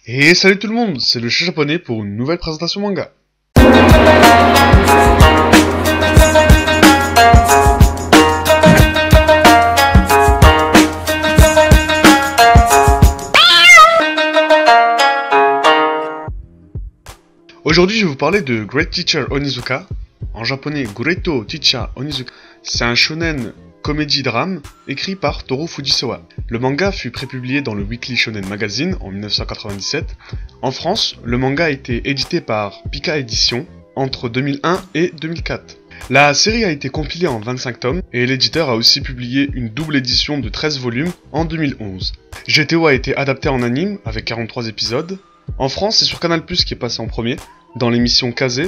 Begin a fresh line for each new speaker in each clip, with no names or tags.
Et salut tout le monde, c'est le chat japonais pour une nouvelle présentation manga. Aujourd'hui, je vais vous parler de Great Teacher Onizuka, en japonais Greato Teacher Onizuka. C'est un shonen comédie-drame écrit par Toru Fujisawa. Le manga fut prépublié dans le Weekly Shonen Magazine en 1997. En France, le manga a été édité par Pika Édition entre 2001 et 2004. La série a été compilée en 25 tomes et l'éditeur a aussi publié une double édition de 13 volumes en 2011. GTO a été adapté en anime avec 43 épisodes. En France, c'est sur Canal+ qui est passé en premier, dans l'émission Kaze,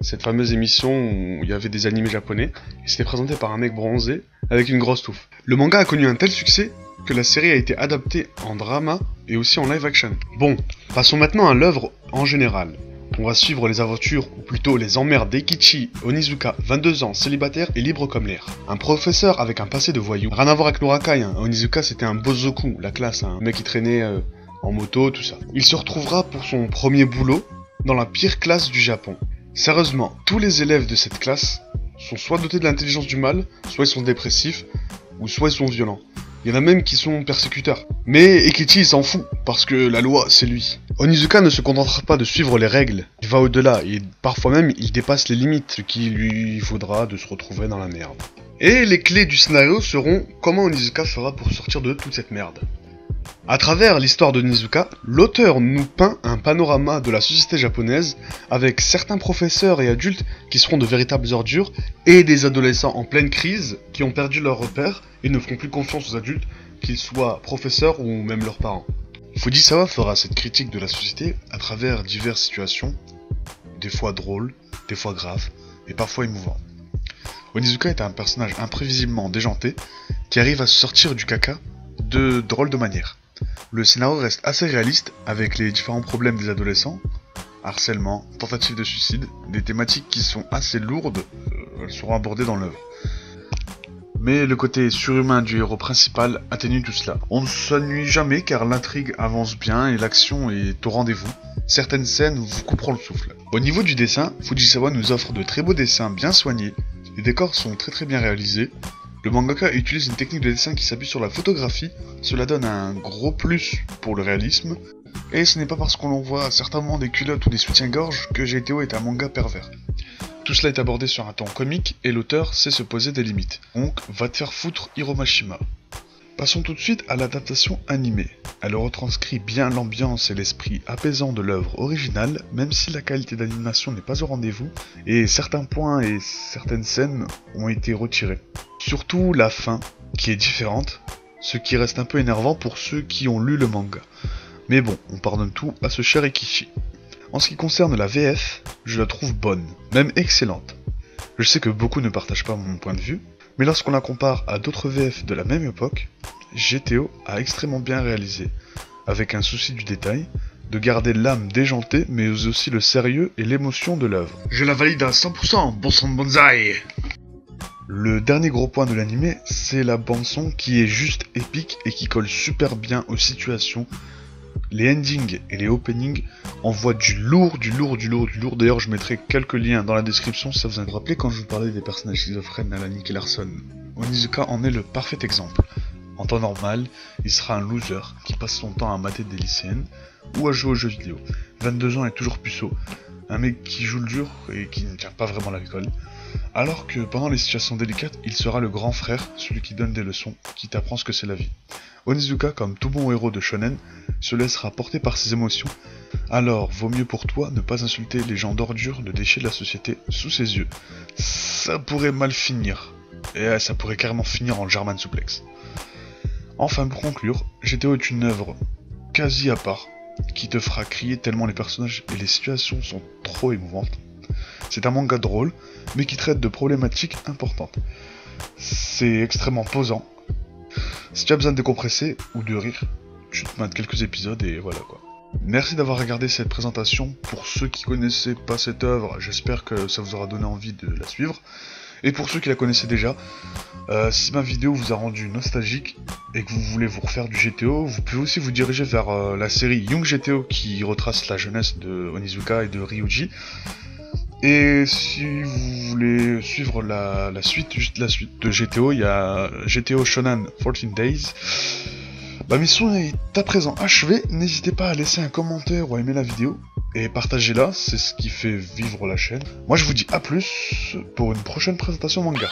cette fameuse émission où il y avait des animés japonais, et c'était présenté par un mec bronzé avec une grosse touffe. Le manga a connu un tel succès que la série a été adaptée en drama et aussi en live action. Bon, passons maintenant à l'œuvre en général. On va suivre les aventures, ou plutôt les emmerdes d'Eikichi Onizuka, 22 ans, célibataire et libre comme l'air. Un professeur avec un passé de voyou. Rien à voir avec l'Urakai, hein. Onizuka c'était un bozoku, la classe, hein. Un mec qui traînait en moto, tout ça. Il se retrouvera pour son premier boulot dans la pire classe du Japon. Sérieusement, tous les élèves de cette classe sont soit dotés de l'intelligence du mal, soit ils sont dépressifs, ou soit ils sont violents. Il y en a même qui sont persécuteurs. Mais Eikichi il s'en fout, parce que la loi c'est lui. Onizuka ne se contentera pas de suivre les règles, il va au-delà, et parfois même il dépasse les limites, ce qui lui vaudra de se retrouver dans la merde. Et les clés du scénario seront comment Onizuka fera pour sortir de toute cette merde. À travers l'histoire de Onizuka, l'auteur nous peint un panorama de la société japonaise avec certains professeurs et adultes qui seront de véritables ordures et des adolescents en pleine crise qui ont perdu leurs repères et ne feront plus confiance aux adultes, qu'ils soient professeurs ou même leurs parents. Fujisawa fera cette critique de la société à travers diverses situations, des fois drôles, des fois graves et parfois émouvantes. Onizuka est un personnage imprévisiblement déjanté qui arrive à se sortir du caca de drôles de manière. Le scénario reste assez réaliste avec les différents problèmes des adolescents, harcèlement, tentative de suicide, des thématiques qui sont assez lourdes, elles seront abordées dans l'œuvre. Mais le côté surhumain du héros principal atténue tout cela. On ne s'ennuie jamais car l'intrigue avance bien et l'action est au rendez-vous. Certaines scènes vous couperont le souffle. Au niveau du dessin, Fujisawa nous offre de très beaux dessins bien soignés, les décors sont très bien réalisés. Le mangaka utilise une technique de dessin qui s'appuie sur la photographie, cela donne un gros plus pour le réalisme, et ce n'est pas parce qu'on voit à certains moments des culottes ou des soutiens-gorge que GTO est un manga pervers. Tout cela est abordé sur un ton comique et l'auteur sait se poser des limites. Donc, va te faire foutre Hiromashima. Passons tout de suite à l'adaptation animée. Elle retranscrit bien l'ambiance et l'esprit apaisant de l'œuvre originale, même si la qualité d'animation n'est pas au rendez-vous, et certains points et certaines scènes ont été retirés. Surtout la fin, qui est différente, ce qui reste un peu énervant pour ceux qui ont lu le manga. Mais bon, on pardonne tout à ce cher Eikichi. En ce qui concerne la VF, je la trouve bonne, même excellente. Je sais que beaucoup ne partagent pas mon point de vue, mais lorsqu'on la compare à d'autres VF de la même époque, GTO a extrêmement bien réalisé, avec un souci du détail, de garder l'âme déjantée, mais aussi le sérieux et l'émotion de l'œuvre. Je la valide à 100%, bon sang de bonsaï. Le dernier gros point de l'anime, c'est la bande-son qui est juste épique et qui colle super bien aux situations. Les endings et les openings envoient du lourd. D'ailleurs, je mettrai quelques liens dans la description si ça vous intéresse. Vous rappelez quand je vous parlais des personnages schizophrènes à la Nicky Larson, Onizuka en est le parfait exemple. En temps normal, il sera un loser qui passe son temps à mater des lycéennes ou à jouer aux jeux vidéo. 22 ans et toujours puceau, un mec qui joue le dur et qui ne tient pas vraiment l'alcool. Alors que pendant les situations délicates, il sera le grand frère, celui qui donne des leçons, qui t'apprend ce que c'est la vie. Onizuka, comme tout bon héros de shonen, se laissera porter par ses émotions. Alors, vaut mieux pour toi ne pas insulter les gens d'ordure, de déchets de la société, sous ses yeux. Ça pourrait mal finir. Et ça pourrait carrément finir en German Suplex. Enfin, pour conclure, GTO est une œuvre quasi à part, qui te fera crier tellement les personnages et les situations sont trop émouvantes. C'est un manga drôle, mais qui traite de problématiques importantes. C'est extrêmement posant. Si tu as besoin de décompresser ou de rire, tu te mates quelques épisodes et voilà quoi. Merci d'avoir regardé cette présentation. Pour ceux qui connaissaient pas cette œuvre, j'espère que ça vous aura donné envie de la suivre.
Et pour ceux qui la connaissaient déjà, si ma vidéo vous a rendu nostalgique et que vous voulez vous refaire du GTO, vous pouvez aussi vous diriger vers la série Young GTO qui retrace la jeunesse de Onizuka et de Ryuji. Et si vous voulez suivre la suite de GTO, il y a GTO Shonen 14 Days. La mission est à présent achevée, n'hésitez pas à laisser un commentaire ou à aimer la vidéo, et partagez-la, c'est ce qui fait vivre la chaîne. Moi je vous dis à plus pour une prochaine présentation manga.